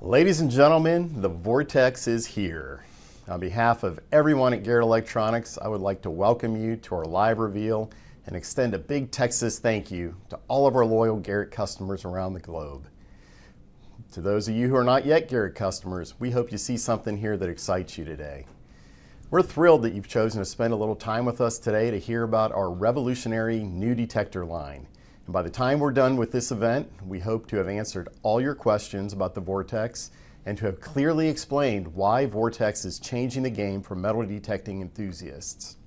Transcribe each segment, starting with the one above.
Ladies and gentlemen, the Vortex is here. On behalf of everyone at Garrett Electronics, I would like to welcome you to our live reveal and extend a big Texas thank you to all of our loyal Garrett customers around the globe. To those of you who are not yet Garrett customers, we hope you see something here that excites you today. We're thrilled that you've chosen to spend a little time with us today to hear about our revolutionary new detector line. And by the time we're done with this event, we hope to have answered all your questions about the Vortex and to have clearly explained why Vortex is changing the game for metal detecting enthusiasts.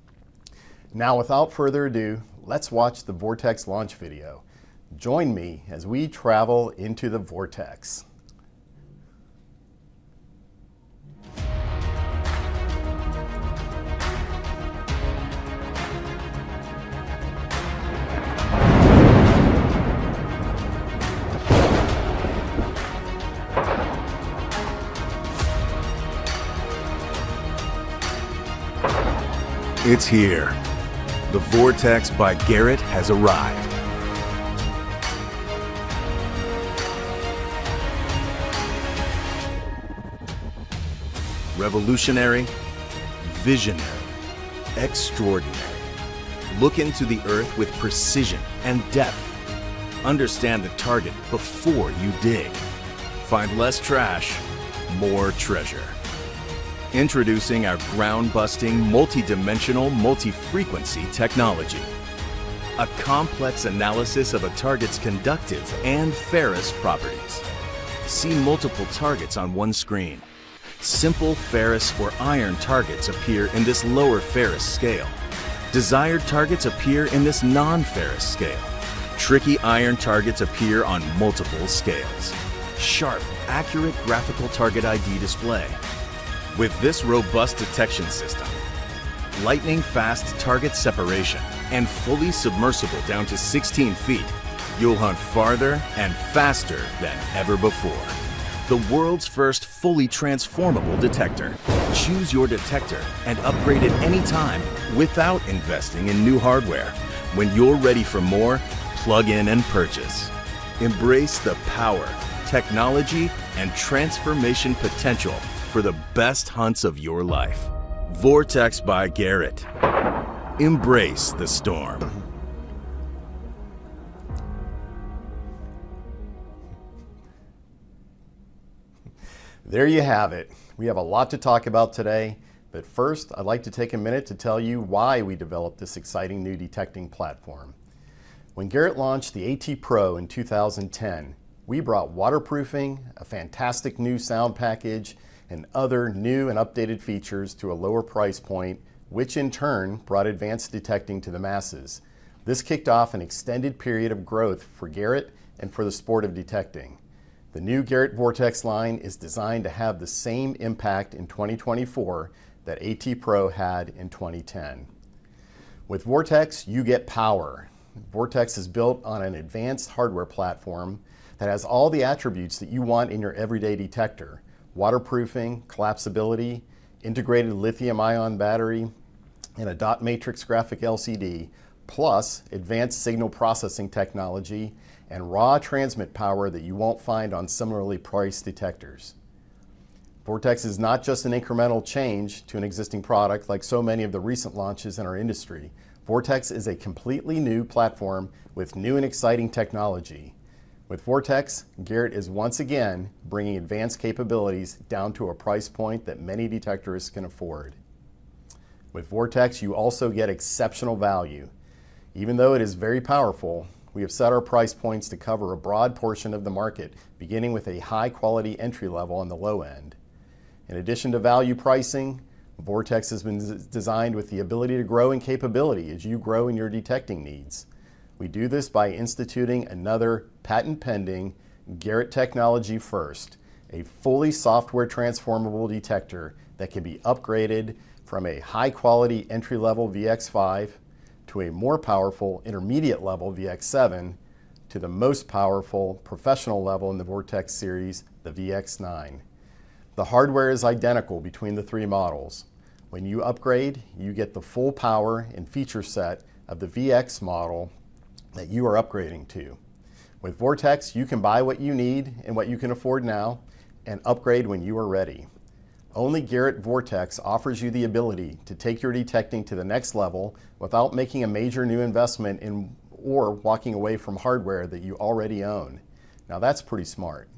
Now, without further ado, let's watch the Vortex launch video. Join me as we travel into the Vortex. It's here. The Vortex by Garrett has arrived. Revolutionary, visionary, extraordinary. Look into the earth with precision and depth. Understand the target before you dig. Find less trash, more treasure. Introducing our ground-busting, multi-dimensional, multi-frequency technology. A complex analysis of a target's conductive and ferrous properties. See multiple targets on one screen. Simple ferrous or iron targets appear in this lower ferrous scale. Desired targets appear in this non-ferrous scale. Tricky iron targets appear on multiple scales. Sharp, accurate graphical target ID display. With this robust detection system, lightning-fast target separation, and fully submersible down to 16 feet, you'll hunt farther and faster than ever before. The world's first fully transformable detector. Choose your detector and upgrade it anytime without investing in new hardware. When you're ready for more, plug in and purchase. Embrace the power, technology, and transformation potential for the best hunts of your life. Vortex by Garrett. Embrace the storm. There you have it. We have a lot to talk about today, but first I'd like to take a minute to tell you why we developed this exciting new detecting platform. When Garrett launched the AT Pro in 2010, we brought waterproofing, a fantastic new sound package, and other new and updated features to a lower price point, which in turn brought advanced detecting to the masses. This kicked off an extended period of growth for Garrett and for the sport of detecting. The new Garrett Vortex line is designed to have the same impact in 2024 that AT Pro had in 2010. With Vortex, you get power. Vortex is built on an advanced hardware platform that has all the attributes that you want in your everyday detector: waterproofing, collapsibility, integrated lithium-ion battery, and a dot matrix graphic LCD, plus advanced signal processing technology and raw transmit power that you won't find on similarly priced detectors. Vortex is not just an incremental change to an existing product like so many of the recent launches in our industry. Vortex is a completely new platform with new and exciting technology. With Vortex, Garrett is once again bringing advanced capabilities down to a price point that many detectorists can afford. With Vortex, you also get exceptional value. Even though it is very powerful, we have set our price points to cover a broad portion of the market, beginning with a high-quality entry level on the low end. In addition to value pricing, Vortex has been designed with the ability to grow in capability as you grow in your detecting needs. We do this by instituting another patent-pending Garrett technology first, a fully software transformable detector that can be upgraded from a high-quality entry-level VX5 to a more powerful intermediate-level VX7 to the most powerful professional level in the Vortex series, the VX9. The hardware is identical between the three models. When you upgrade, you get the full power and feature set of the VX model that you are upgrading to. With Vortex, you can buy what you need and what you can afford now, and upgrade when you are ready. Only Garrett Vortex offers you the ability to take your detecting to the next level without making a major new investment in or walking away from hardware that you already own. Now that's pretty smart.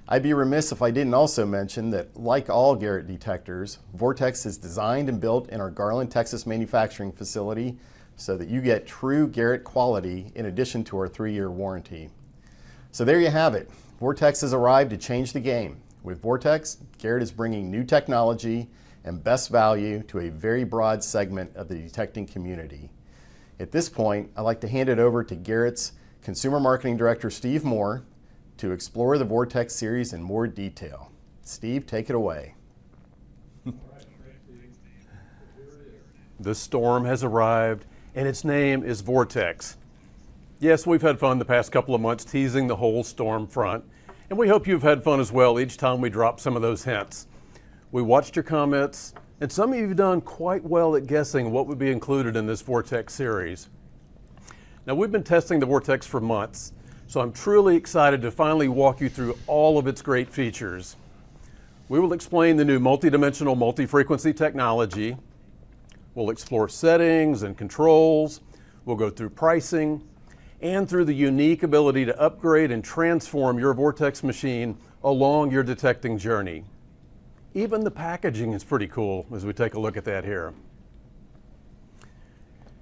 I'd be remiss if I didn't also mention that, like all Garrett detectors, Vortex is designed and built in our Garland, Texas manufacturing facility so that you get true Garrett quality in addition to our 3-year warranty. So there you have it. Vortex has arrived to change the game. With Vortex, Garrett is bringing new technology and best value to a very broad segment of the detecting community. At this point, I'd like to hand it over to Garrett's Consumer Marketing Director, Steve Moore, to explore the Vortex series in more detail. Steve, take it away. The storm has arrived, and its name is Vortex. Yes, we've had fun the past couple of months teasing the whole storm front, and we hope you've had fun as well each time we drop some of those hints. We watched your comments, and some of you have done quite well at guessing what would be included in this Vortex series. Now, we've been testing the Vortex for months, so I'm truly excited to finally walk you through all of its great features. We will explain the new multidimensional multi-frequency technology. We'll explore settings and controls. We'll go through pricing and through the unique ability to upgrade and transform your Vortex machine along your detecting journey. Even the packaging is pretty cool as we take a look at that here.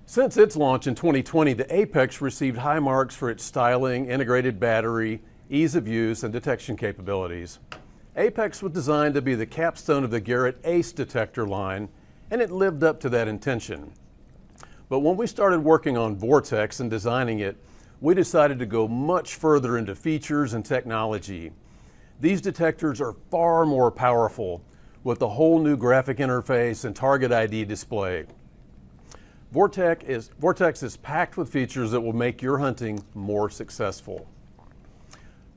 Since its launch in 2020, the Apex received high marks for its styling, integrated battery, ease of use, and detection capabilities. Apex was designed to be the capstone of the Garrett Ace detector line, and it lived up to that intention. But when we started working on Vortex and designing it, we decided to go much further into features and technology. These detectors are far more powerful with a whole new graphic interface and target ID display. Vortex is packed with features that will make your hunting more successful.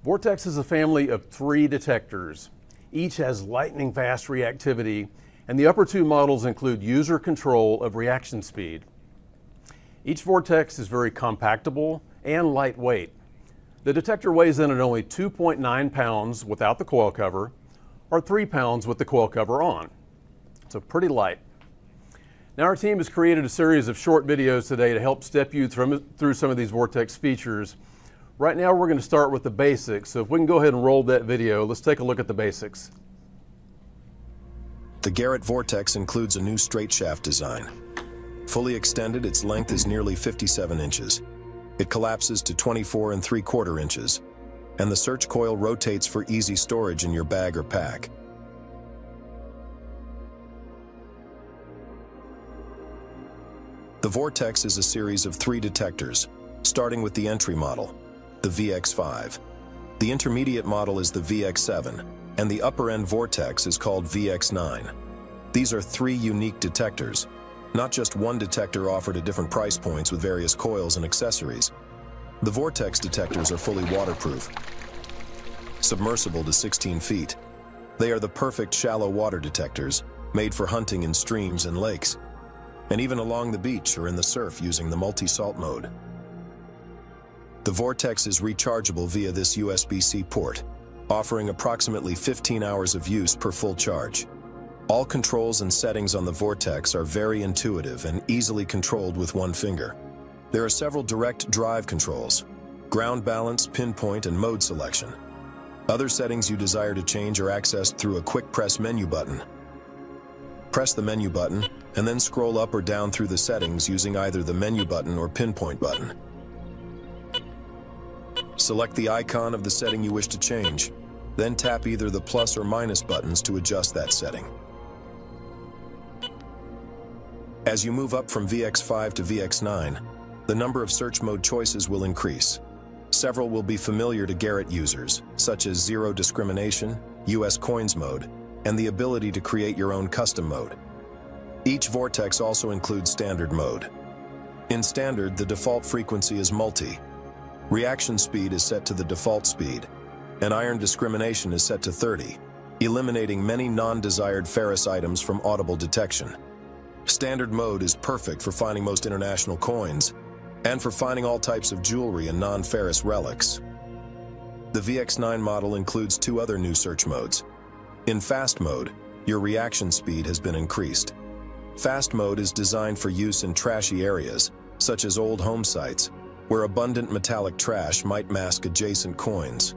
Vortex is a family of 3 detectors. Each has lightning fast reactivity, and the upper 2 models include user control of reaction speed. Each Vortex is very compactable and lightweight. The detector weighs in at only 2.9 pounds without the coil cover, or 3 pounds with the coil cover on. So pretty light. Now, our team has created a series of short videos today to help step you through some of these Vortex features. Right now, we're going to start with the basics. So if we can go ahead and roll that video, let's take a look at the basics. The Garrett Vortex includes a new straight shaft design. Fully extended, its length is nearly 57 inches. It collapses to 24 3/4 inches, and the search coil rotates for easy storage in your bag or pack. The Vortex is a series of 3 detectors, starting with the entry model, the VX5. The intermediate model is the VX7, and the upper-end Vortex is called VX9. These are 3 unique detectors, not just one detector offered at different price points with various coils and accessories. The Vortex detectors are fully waterproof, submersible to 16 feet. They are the perfect shallow water detectors, made for hunting in streams and lakes, and even along the beach or in the surf using the multi-salt mode. The Vortex is rechargeable via this USB-C port, offering approximately 15 hours of use per full charge. All controls and settings on the Vortex are very intuitive and easily controlled with one finger. There are several direct drive controls: ground balance, pinpoint, and mode selection. Other settings you desire to change are accessed through a quick press menu button. Press the menu button and then scroll up or down through the settings using either the menu button or pinpoint button. Select the icon of the setting you wish to change, then tap either the plus or minus buttons to adjust that setting. As you move up from VX5 to VX9, the number of search mode choices will increase. Several will be familiar to Garrett users, such as zero discrimination, US coins mode, and the ability to create your own custom mode. Each Vortex also includes standard mode. In standard, the default frequency is multi. Reaction speed is set to the default speed, and iron discrimination is set to 30, eliminating many non-desired ferrous items from audible detection. Standard mode is perfect for finding most international coins, and for finding all types of jewelry and non-ferrous relics. The VX9 model includes two other new search modes. In fast mode, your reaction speed has been increased. Fast mode is designed for use in trashy areas, such as old home sites, where abundant metallic trash might mask adjacent coins.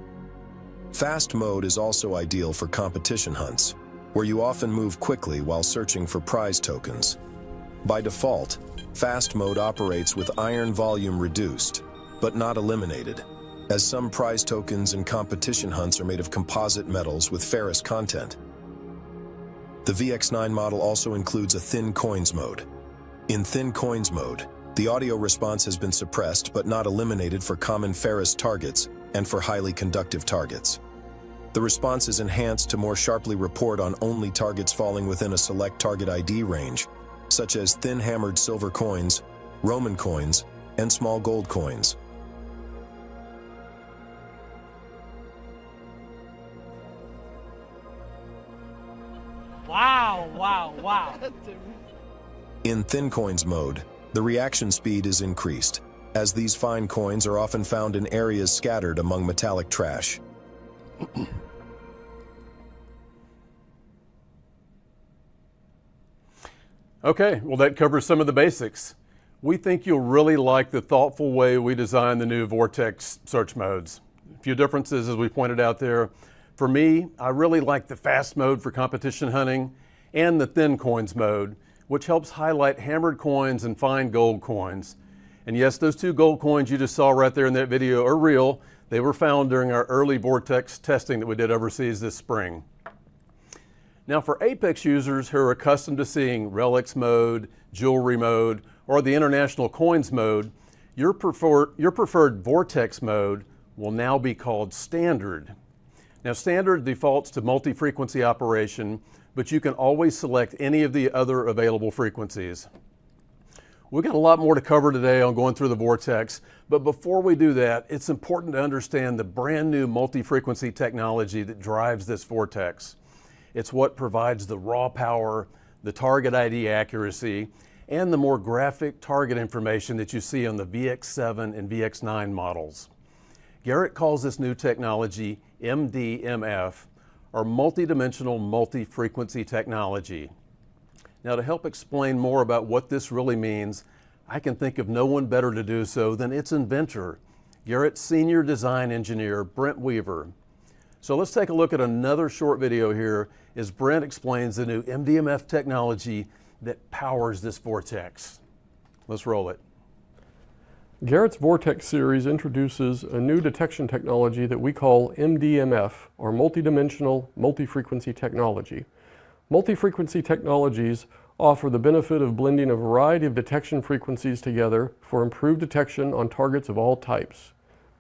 Fast mode is also ideal for competition hunts, where you often move quickly while searching for prize tokens. By default, fast mode operates with iron volume reduced, but not eliminated, as some prize tokens in competition hunts are made of composite metals with ferrous content. The VX9 model also includes a thin coins mode. In thin coins mode, the audio response has been suppressed but not eliminated for common ferrous targets and for highly conductive targets. The response is enhanced to more sharply report on only targets falling within a select target ID range, such as thin hammered silver coins, Roman coins, and small gold coins. Wow, wow, wow. In thin coins mode, the reaction speed is increased, as these fine coins are often found in areas scattered among metallic trash. Okay, well that covers some of the basics. We think you'll really like the thoughtful way we designed the new Vortex search modes. A few differences as we pointed out there. For me, I really like the fast mode for competition hunting and the thin coins mode, which helps highlight hammered coins and fine gold coins. And yes, those two gold coins you just saw right there in that video are real. They were found during our early Vortex testing that we did overseas this spring. Now for Apex users who are accustomed to seeing relics mode, jewelry mode, or the international coins mode, your preferred Vortex mode will now be called standard. Now standard defaults to multi-frequency operation, but you can always select any of the other available frequencies. We've got a lot more to cover today on going through the Vortex, but before we do that, it's important to understand the brand new multi-frequency technology that drives this Vortex. It's what provides the raw power, the target ID accuracy, and the more graphic target information that you see on the VX7 and VX9 models. Garrett calls this new technology MDMF, or multidimensional multi-frequency technology. Now to help explain more about what this really means, I can think of no one better to do so than its inventor, Garrett's senior design engineer, Brent Weaver. So let's take a look at another short video here as Brent explains the new MDMF technology that powers this Vortex. Let's roll it. Garrett's Vortex series introduces a new detection technology that we call MDMF, or multidimensional multi-frequency technology. Multi-frequency technologies offer the benefit of blending a variety of detection frequencies together for improved detection on targets of all types.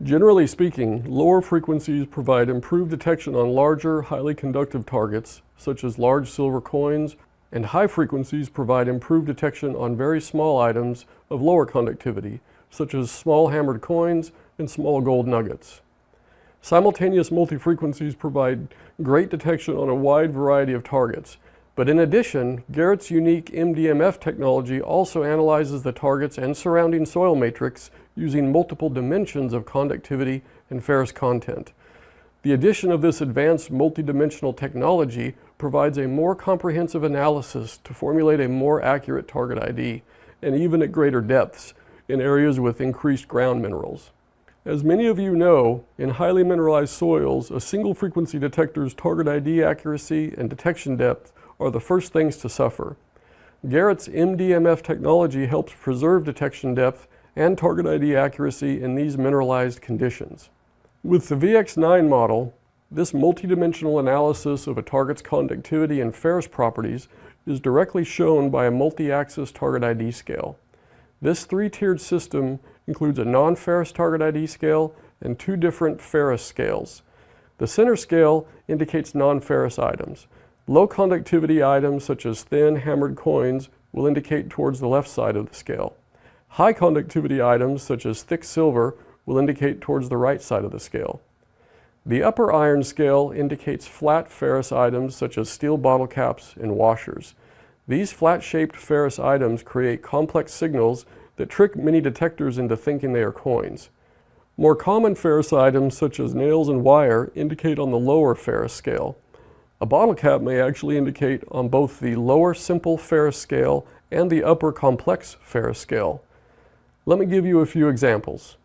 Generally speaking, lower frequencies provide improved detection on larger, highly conductive targets, such as large silver coins, and high frequencies provide improved detection on very small items of lower conductivity, such as small hammered coins and small gold nuggets. Simultaneous multi-frequencies provide great detection on a wide variety of targets, but in addition, Garrett's unique MDMF technology also analyzes the targets and surrounding soil matrix using multiple dimensions of conductivity and ferrous content. The addition of this advanced multidimensional technology provides a more comprehensive analysis to formulate a more accurate target ID, and even at greater depths, in areas with increased ground minerals. As many of you know, in highly mineralized soils, a single frequency detector's target ID accuracy and detection depth are the first things to suffer. Garrett's MDMF technology helps preserve detection depth and target ID accuracy in these mineralized conditions. With the VX9 model, this multidimensional analysis of a target's conductivity and ferrous properties is directly shown by a multi-axis target ID scale. This three-tiered system includes a non-ferrous target ID scale and two different ferrous scales. The center scale indicates non-ferrous items. Low conductivity items such as thin hammered coins will indicate towards the left side of the scale. High conductivity items such as thick silver will indicate towards the right side of the scale. The upper iron scale indicates flat ferrous items such as steel bottle caps and washers. These flat-shaped ferrous items create complex signals that trick many detectors into thinking they are coins. More common ferrous items such as nails and wire indicate on the lower ferrous scale. A bottle cap may actually indicate on both the lower simple ferrous scale and the upper complex ferrous scale. Let me give you a few examples.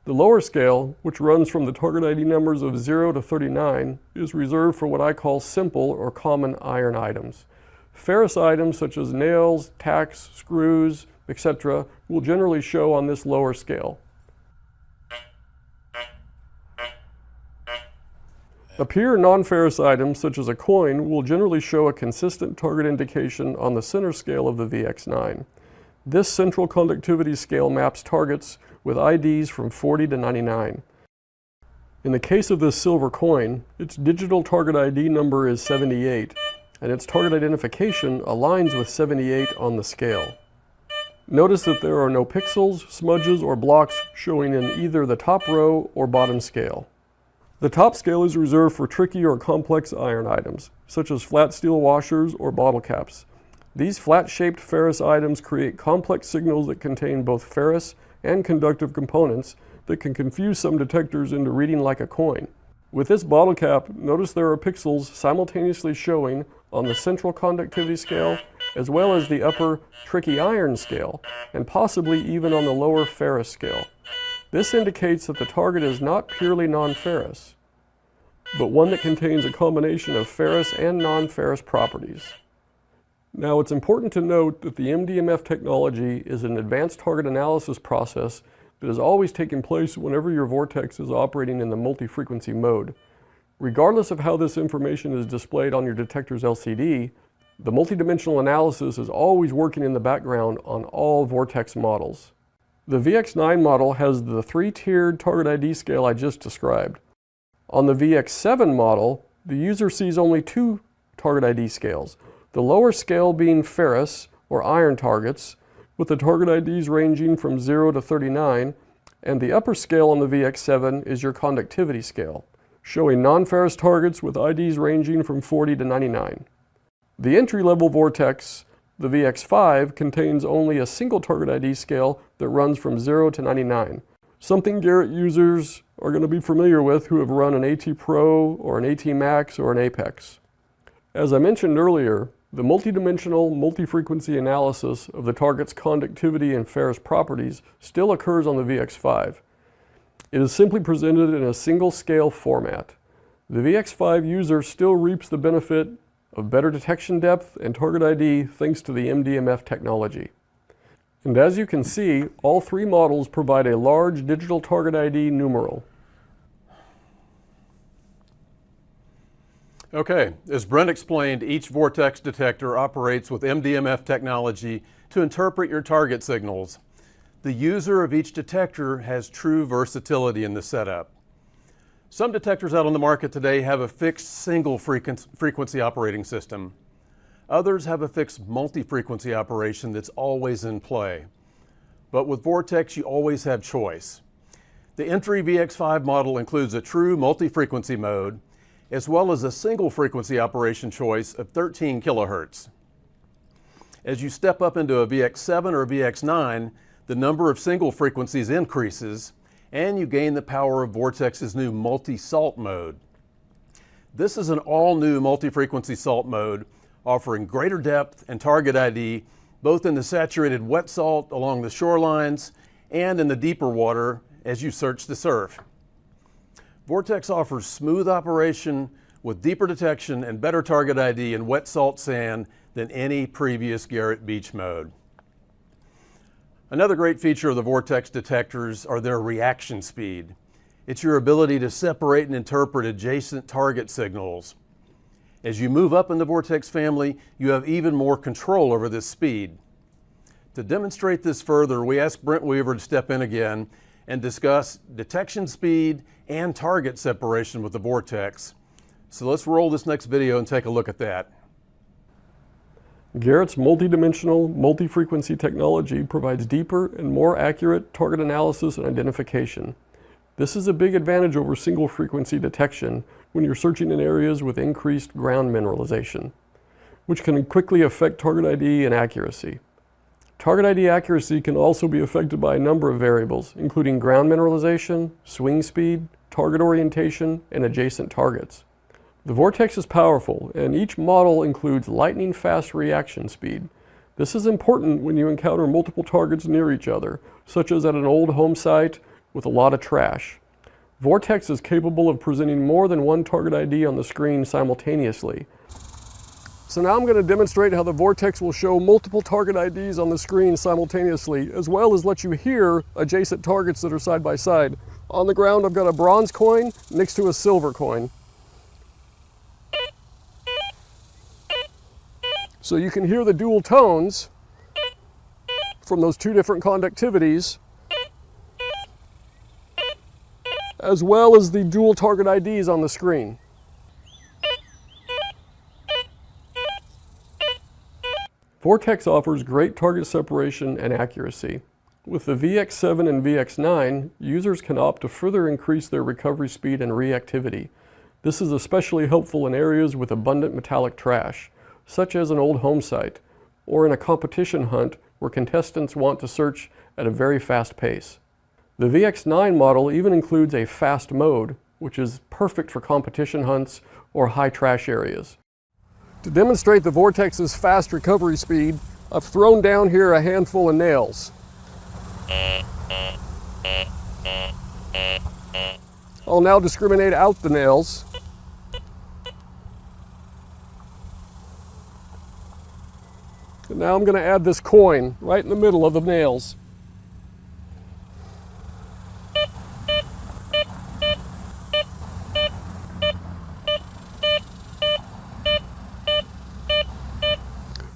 The lower scale, which runs from the target ID numbers of 0 to 39, is reserved for what I call simple or common iron items. Ferrous items such as nails, tacks, screws, etc. will generally show on this lower scale. A pure non-ferrous item such as a coin will generally show a consistent target indication on the center scale of the VX9. This central conductivity scale maps targets with IDs from 40 to 99. In the case of this silver coin, its digital target ID number is 78, and its target identification aligns with 78 on the scale. Notice that there are no pixels, smudges, or blocks showing in either the top row or bottom scale. The top scale is reserved for tricky or complex iron items, such as flat steel washers or bottle caps. These flat-shaped ferrous items create complex signals that contain both ferrous and conductive components that can confuse some detectors into reading like a coin. With this bottle cap, notice there are pixels simultaneously showing on the central conductivity scale as well as the upper tricky iron scale, and possibly even on the lower ferrous scale. This indicates that the target is not purely non-ferrous, but one that contains a combination of ferrous and non-ferrous properties. Now, it's important to note that the MDMF technology is an advanced target analysis process that is always taking place whenever your Vortex is operating in the multi-frequency mode. Regardless of how this information is displayed on your detector's LCD, the multidimensional analysis is always working in the background on all Vortex models. The VX9 model has the 3-tiered target ID scale I just described. On the VX7 model, the user sees only 2 target ID scales, the lower scale being ferrous or iron targets, with the target IDs ranging from 0 to 39, and the upper scale on the VX7 is your conductivity scale, showing non-ferrous targets with IDs ranging from 40 to 99. The entry-level Vortex, the VX5, contains only a single target ID scale that runs from 0 to 99, something Garrett users are going to be familiar with who have run an AT Pro or an AT Max or an Apex. As I mentioned earlier, the multidimensional multi-frequency analysis of the target's conductivity and ferrous properties still occurs on the VX5. It is simply presented in a single scale format. The VX5 user still reaps the benefit of better detection depth and target ID thanks to the MDMF technology. And as you can see, all 3 models provide a large digital target ID numeral. Okay, as Brent explained, each Vortex detector operates with MDMF technology to interpret your target signals. The user of each detector has true versatility in the setup. Some detectors out on the market today have a fixed single frequency operating system. Others have a fixed multi-frequency operation that's always in play. But with Vortex, you always have choice. The entry VX5 model includes a true multi-frequency mode, as well as a single frequency operation choice of 13 kilohertz. As you step up into a VX7 or VX9, the number of single frequencies increases, and you gain the power of Vortex's new multi-salt mode. This is an all-new multi-frequency salt mode, offering greater depth and target ID, both in the saturated wet salt along the shorelines and in the deeper water as you search the surf. Vortex offers smooth operation with deeper detection and better target ID in wet salt sand than any previous Garrett beach mode. Another great feature of the Vortex detectors are their reaction speed. It's your ability to separate and interpret adjacent target signals. As you move up in the Vortex family, you have even more control over this speed. To demonstrate this further, we asked Brent Weaver to step in again and discuss detection speed and target separation with the Vortex. So let's roll this next video and take a look at that. Garrett's multidimensional, multi-frequency technology provides deeper and more accurate target analysis and identification. This is a big advantage over single frequency detection when you're searching in areas with increased ground mineralization, which can quickly affect target ID and accuracy. Target ID accuracy can also be affected by a number of variables, including ground mineralization, swing speed, target orientation, and adjacent targets. The Vortex is powerful, and each model includes lightning-fast reaction speed. This is important when you encounter multiple targets near each other, such as at an old home site with a lot of trash. Vortex is capable of presenting more than one target ID on the screen simultaneously. So now I'm going to demonstrate how the Vortex will show multiple target IDs on the screen simultaneously, as well as let you hear adjacent targets that are side by side. On the ground, I've got a bronze coin next to a silver coin. So you can hear the dual tones from those two different conductivities, as well as the dual target IDs on the screen. Vortex offers great target separation and accuracy. With the VX7 and VX9, users can opt to further increase their recovery speed and reactivity. This is especially helpful in areas with abundant metallic trash, such as an old home site, or in a competition hunt where contestants want to search at a very fast pace. The VX9 model even includes a fast mode, which is perfect for competition hunts or high trash areas. To demonstrate the Vortex's fast recovery speed, I've thrown down here a handful of nails. I'll now discriminate out the nails. And now I'm going to add this coin right in the middle of the nails.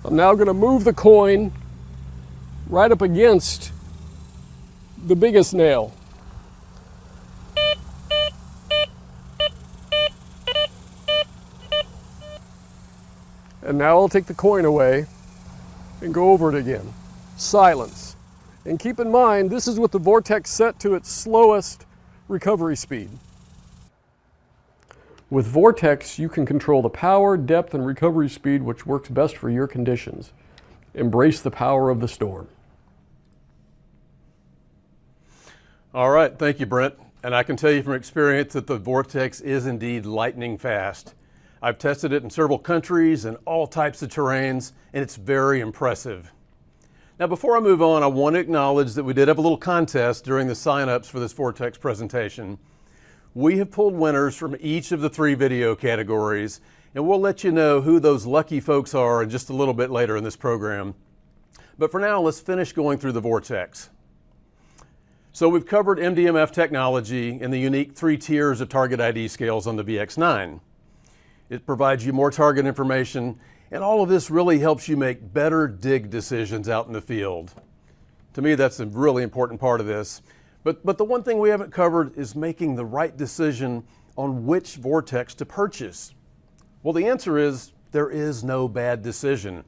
I'm now going to move the coin right up against the biggest nail. And now I'll take the coin away and go over it again. Silence. And keep in mind, this is with the Vortex set to its slowest recovery speed. With Vortex, you can control the power, depth, and recovery speed which works best for your conditions. Embrace the power of the storm. All right, thank you, Brent. And I can tell you from experience that the Vortex is indeed lightning fast. I've tested it in several countries and all types of terrains, and it's very impressive. Now, before I move on, I want to acknowledge that we did have a little contest during the sign-ups for this Vortex presentation. We have pulled winners from each of the 3 video categories, and we'll let you know who those lucky folks are in just a little bit later in this program. But for now, let's finish going through the Vortex. So we've covered MDMF technology and the unique 3 tiers of target ID scales on the VX9. It provides you more target information, and all of this really helps you make better dig decisions out in the field. To me, that's a really important part of this. But the one thing we haven't covered is making the right decision on which Vortex to purchase. Well, the answer is there is no bad decision.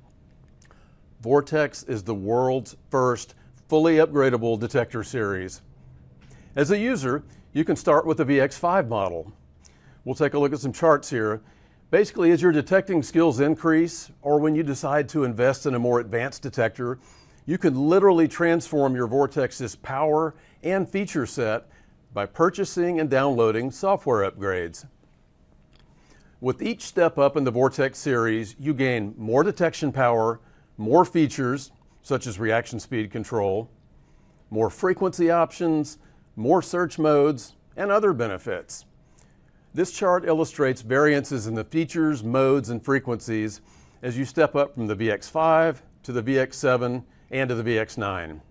Vortex is the world's first fully upgradable detector series. As a user, you can start with the VX5 model. We'll take a look at some charts here. Basically, as your detecting skills increase, or when you decide to invest in a more advanced detector, you can literally transform your Vortex's power and feature set by purchasing and downloading software upgrades. With each step up in the Vortex series, you gain more detection power, more features, such as reaction speed control, more frequency options, more search modes, and other benefits. This chart illustrates variances in the features, modes, and frequencies as you step up from the VX5 to the VX7 and to the VX9.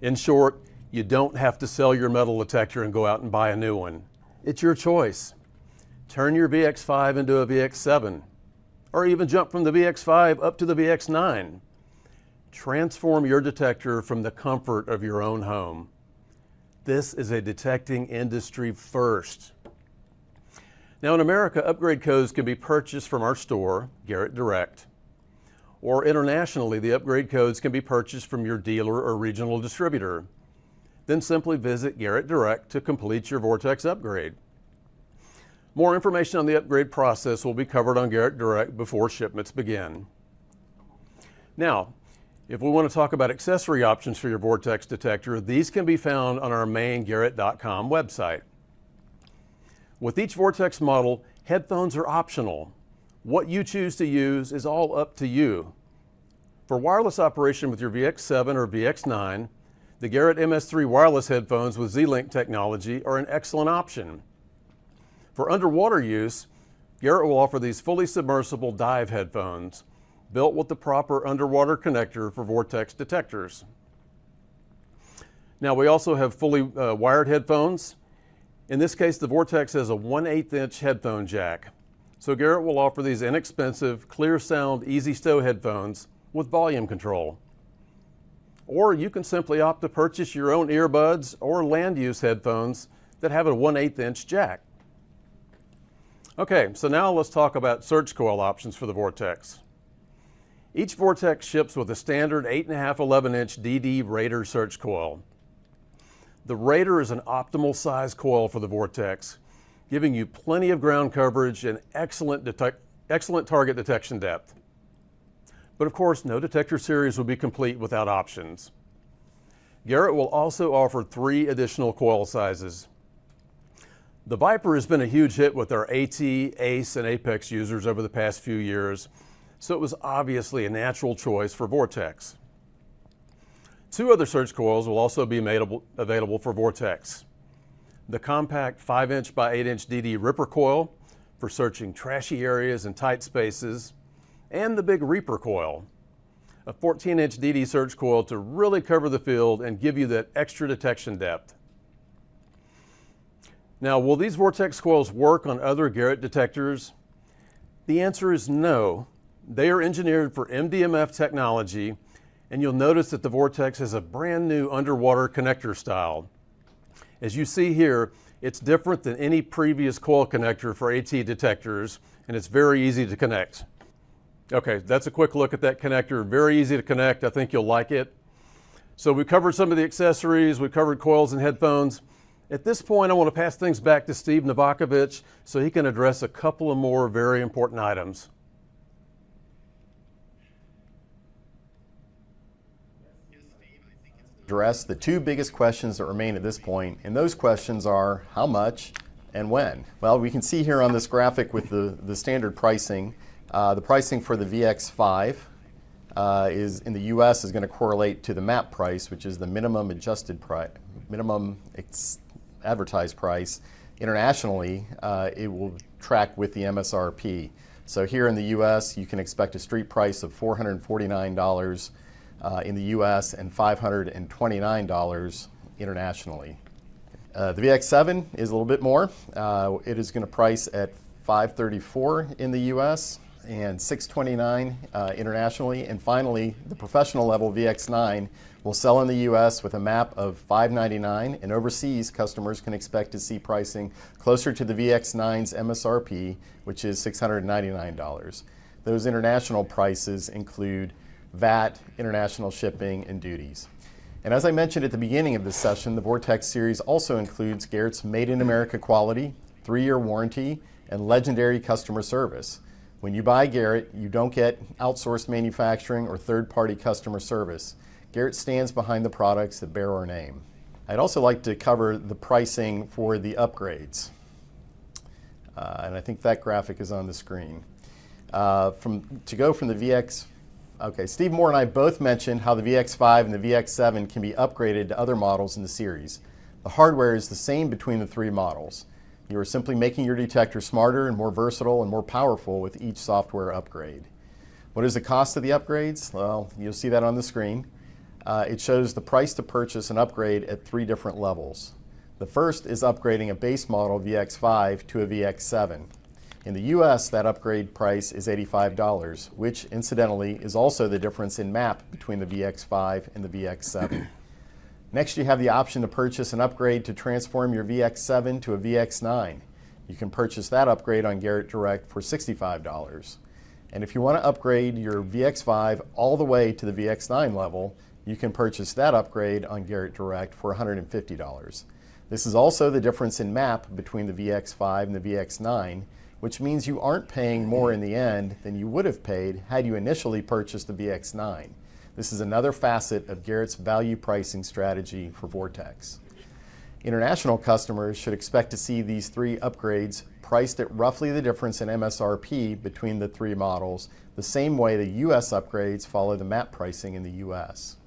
In short, you don't have to sell your metal detector and go out and buy a new one. It's your choice. Turn your VX5 into a VX7, or even jump from the VX5 up to the VX9. Transform your detector from the comfort of your own home. This is a detecting industry first. Now in America, upgrade codes can be purchased from our store, Garrett Direct, or internationally, the upgrade codes can be purchased from your dealer or regional distributor. Then simply visit Garrett Direct to complete your Vortex upgrade. More information on the upgrade process will be covered on Garrett Direct before shipments begin. Now, If we want to talk about accessory options for your Vortex detector, these can be found on our main Garrett.com website. With each Vortex model, headphones are optional. What you choose to use is all up to you. For wireless operation with your VX7 or VX9, the Garrett MS3 wireless headphones with Z-Link technology are an excellent option. For underwater use, Garrett will offer these fully submersible dive headphones, built with the proper underwater connector for Vortex detectors. Now we also have fully wired headphones. In this case, the Vortex has a 1/8 inch headphone jack. So Garrett will offer these inexpensive, clear sound, easy stow headphones with volume control. Or you can simply opt to purchase your own earbuds or land use headphones that have a 1/8 inch jack. Okay, so now let's talk about surge coil options for the Vortex. Each Vortex ships with a standard 8.5 11-inch DD Raider surge coil. The Raider is an optimal size coil for the Vortex, giving you plenty of ground coverage and excellent target detection depth. But of course, no detector series will be complete without options. Garrett will also offer 3 additional coil sizes. The Viper has been a huge hit with our AT, ACE, and Apex users over the past few years, so it was obviously a natural choice for Vortex. 2 other surge coils will also be available for Vortex. The compact 5-inch by 8-inch DD Ripper coil for searching trashy areas and tight spaces, and the big Reaper coil, a 14-inch DD surge coil to really cover the field and give you that extra detection depth. Now, will these Vortex coils work on other Garrett detectors? The answer is no. They are engineered for MDMF technology, and you'll notice that the Vortex has a brand new underwater connector style. As you see here, it's different than any previous coil connector for AT detectors, and it's very easy to connect. Okay, that's a quick look at that connector. Very easy to connect. I think you'll like it. So we covered some of the accessories. We covered coils and headphones. At this point, I want to pass things back to Steve Novakovich so he can address a couple of more very important items. Address the 2 biggest questions that remain at this point, and those questions are how much and when. Well, we can see here on this graphic with the standard pricing, the pricing for the VX5 is in the US is going to correlate to the MAP price, which is the minimum adjusted price, advertised price. Internationally, it will track with the MSRP. So here in the US, you can expect a street price of $449 in the US and $529 internationally. The VX7 is a little bit more. It is going to price at $534 in the US and $629 internationally. And finally, the professional level VX9 will sell in the US with a MAP of $599, and overseas customers can expect to see pricing closer to the VX9's MSRP, which is $699. Those international prices include VAT, international shipping, and duties. And as I mentioned at the beginning of this session, the Vortex series also includes Garrett's Made in America quality, 3-year warranty, and legendary customer service. When you buy Garrett, you don't get outsourced manufacturing or third-party customer service. Garrett stands behind the products that bear our name. I'd also like to cover the pricing for the upgrades. And I think that graphic is on the screen. To go from the VX, okay, Steve Moore and I both mentioned how the VX5 and the VX7 can be upgraded to other models in the series. The hardware is the same between the 3 models. You are simply making your detector smarter and more versatile and more powerful with each software upgrade. What is the cost of the upgrades? Well, you'll see that on the screen. It shows the price to purchase an upgrade at 3 different levels. The first is upgrading a base model VX5 to a VX7. In the US, that upgrade price is $85, which incidentally is also the difference in MAP between the VX5 and the VX7. Next, you have the option to purchase an upgrade to transform your VX7 to a VX9. You can purchase that upgrade on Garrett Direct for $65. And if you want to upgrade your VX5 all the way to the VX9 level, you can purchase that upgrade on Garrett Direct for $150. This is also the difference in MAP between the VX5 and the VX9, which means you aren't paying more in the end than you would have paid had you initially purchased the VX9. This is another facet of Garrett's value pricing strategy for Vortex. International customers should expect to see these 3 upgrades priced at roughly the difference in MSRP between the 3 models, the same way the US upgrades follow the MAP pricing in the US.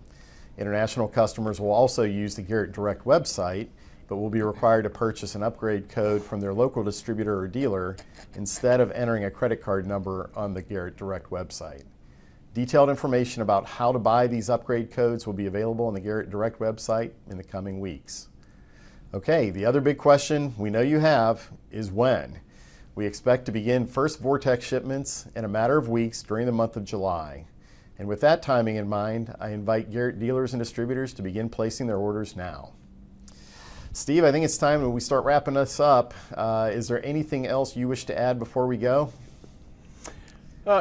International customers will also use the Garrett Direct website, but will be required to purchase an upgrade code from their local distributor or dealer instead of entering a credit card number on the Garrett Direct website. Detailed information about how to buy these upgrade codes will be available on the Garrett Direct website in the coming weeks. Okay, the other big question we know you have is when. We expect to begin first Vortex shipments in a matter of weeks during the month of July. And with that timing in mind, I invite Garrett dealers and distributors to begin placing their orders now. Steve, I think it's time that we start wrapping this up. Is there anything else you wish to add before we go?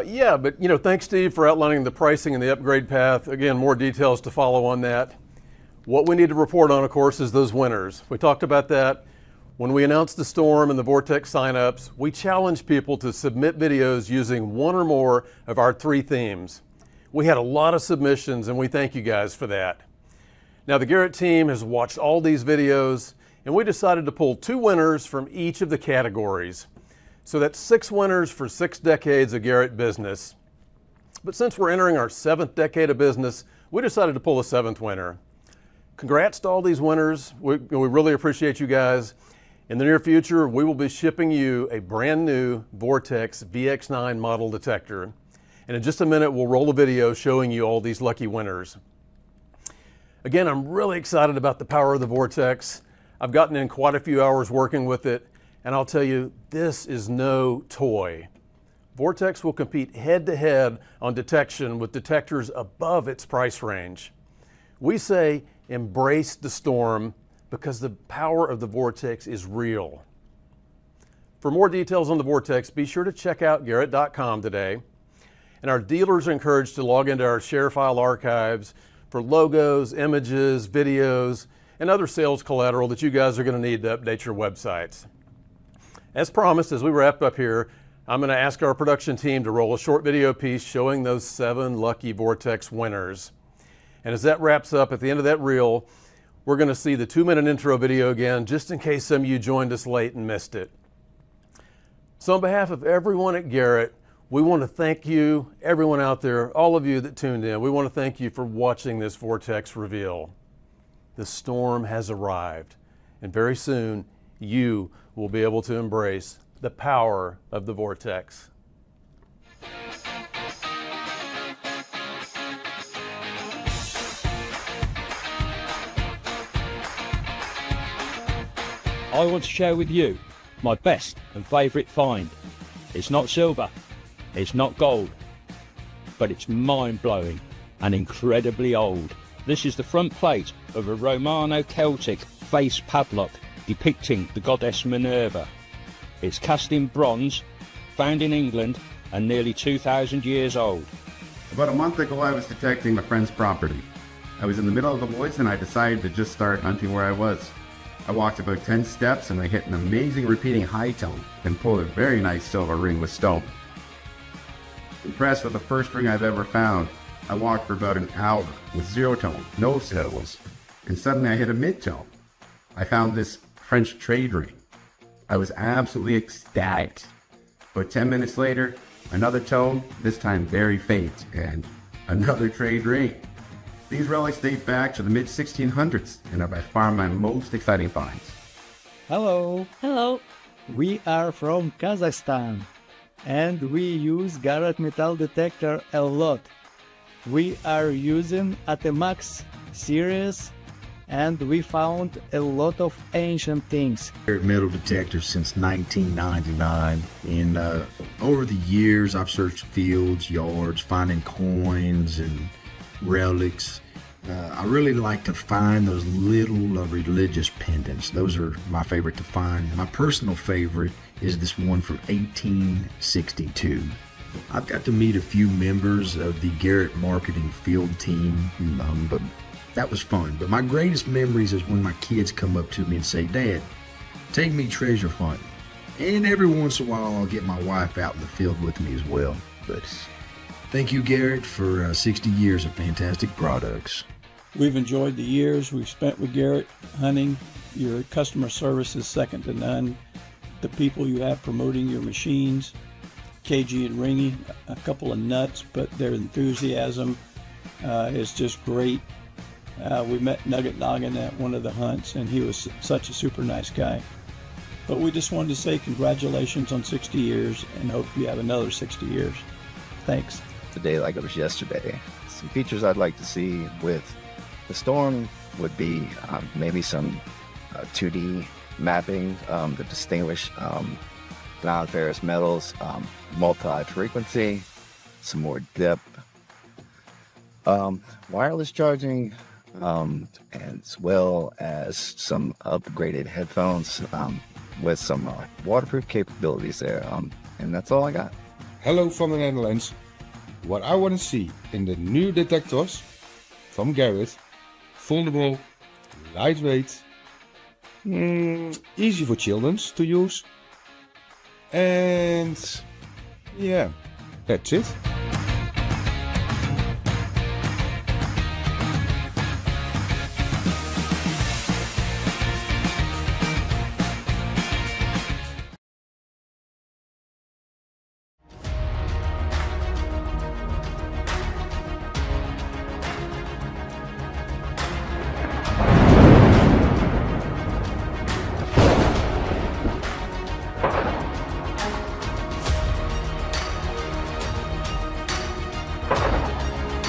Yeah, but thanks, Steve, for outlining the pricing and the upgrade path. Again, more details to follow on that. What we need to report on, of course, is those winners. We talked about that. When we announced the Storm and the Vortex signups, we challenged people to submit videos using 1 or more of our 3 themes. We had a lot of submissions, and we thank you guys for that. Now, the Garrett team has watched all these videos, and we decided to pull 2 winners from each of the categories. So that's 6 winners for 6 decades of Garrett business. But since we're entering our 7th decade of business, we decided to pull a 7th winner. Congrats to all these winners. We really appreciate you guys. In the near future, we will be shipping you a brand new Vortex VX9 model detector. And in just a minute, we'll roll a video showing you all these lucky winners. Again, I'm really excited about the power of the Vortex. I've gotten in quite a few hours working with it, and I'll tell you, this is no toy. Vortex will compete head-to-head on detection with detectors above its price range. We say embrace the storm because the power of the Vortex is real. For more details on the Vortex, be sure to check out Garrett.com today. And our dealers are encouraged to log into our share file archives for logos, images, videos, and other sales collateral that you guys are going to need to update your websites. As promised, as we wrap up here, I'm going to ask our production team to roll a short video piece showing those 7 lucky Vortex winners. And as that wraps up, at the end of that reel, we're going to see the 2-minute intro video again, just in case some of you joined us late and missed it. So on behalf of everyone at Garrett, we want to thank you, everyone out there, all of you that tuned in. We want to thank you for watching this Vortex reveal. The storm has arrived, and very soon you will be able to embrace the power of the Vortex. I want to share with you my best and favourite find. It's not silver, it's not gold, but it's mind-blowing and incredibly old. This is the front plate of a Romano-Celtic face padlock depicting the goddess Minerva. It's cast in bronze, found in England, and nearly 2,000 years old. About a month ago, I was detecting my friend's property. I was in the middle of the woods and I decided to just start hunting where I was. I walked about 10 steps and I hit an amazing repeating high tone and pulled a very nice silver ring with stone. Impressed with the first ring I've ever found, I walked for about an hour with 0 tone, no silvers, and suddenly I hit a mid-tone. I found this French trade ring. I was absolutely ecstatic. But 10 minutes later, another tone, this time very faint, and another trade ring. These relics date back to the mid-1600s and are by far my most exciting finds. Hello. Hello. We are from Kazakhstan and we use Garrett metal detector a lot. We are using ATEMAX series and we found a lot of ancient things. Garrett metal detectors since 1999, and over the years I've searched fields, yards, finding coins and relics. I really like to find those little religious pendants. Those are my favorite to find. My personal favorite is this one from 1862. I've got to meet a few members of the Garrett marketing field team, but that was fun. But my greatest memories is when my kids come up to me and say, "Dad, take me treasure hunting." And every once in a while I'll get my wife out in the field with me as well. But Thank you, Garrett, for 60 years of fantastic products. We've enjoyed the years we've spent with Garrett hunting. Your customer service is second to none. The people you have promoting your machines, KG and Ringy, a couple of nuts, but their enthusiasm is just great. We met Nugget Noggin at one of the hunts, and he was such a super nice guy. But we just wanted to say congratulations on 60 years and hope you have another 60 years. Thanks. Today like it was yesterday. Some features I'd like to see with the Storm would be maybe some 2D mapping to distinguish non-ferrous metals, multi-frequency, some more depth, wireless charging, as well as some upgraded headphones with some waterproof capabilities there. And that's all I got. Hello from the Netherlands. What I want to see in the new detectors from Garrett: foldable, lightweight, easy for children to use, and yeah, that's it.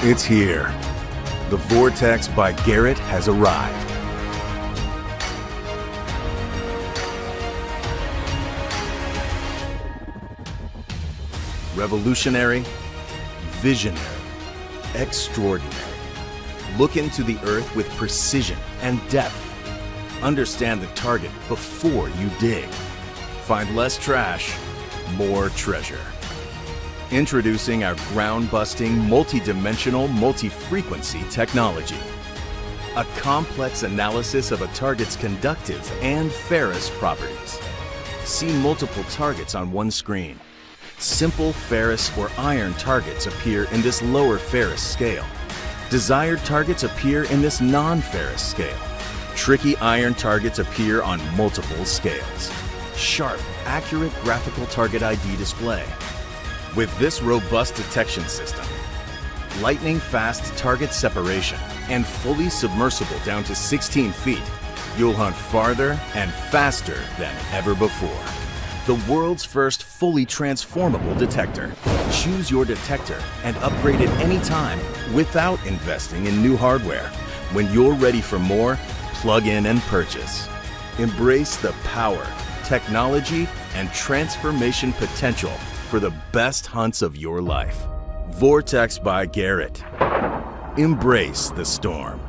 It's here. The Vortex by Garrett has arrived. Revolutionary, visionary, extraordinary. Look into the earth with precision and depth. Understand the target before you dig. Find less trash, more treasure. Introducing our ground-busting, multi-dimensional, multi-frequency technology. A complex analysis of a target's conductive and ferrous properties. See multiple targets on one screen. Simple ferrous or iron targets appear in this lower ferrous scale. Desired targets appear in this non-ferrous scale. Tricky iron targets appear on multiple scales. Sharp, accurate graphical target ID display. With this robust detection system, lightning-fast target separation, and fully submersible down to 16 feet, you'll hunt farther and faster than ever before. The world's first fully transformable detector. Choose your detector and upgrade it anytime without investing in new hardware. When you're ready for more, plug in and purchase. Embrace the power, technology, and transformation potential for the best hunts of your life. Vortex by Garrett. Embrace the storm.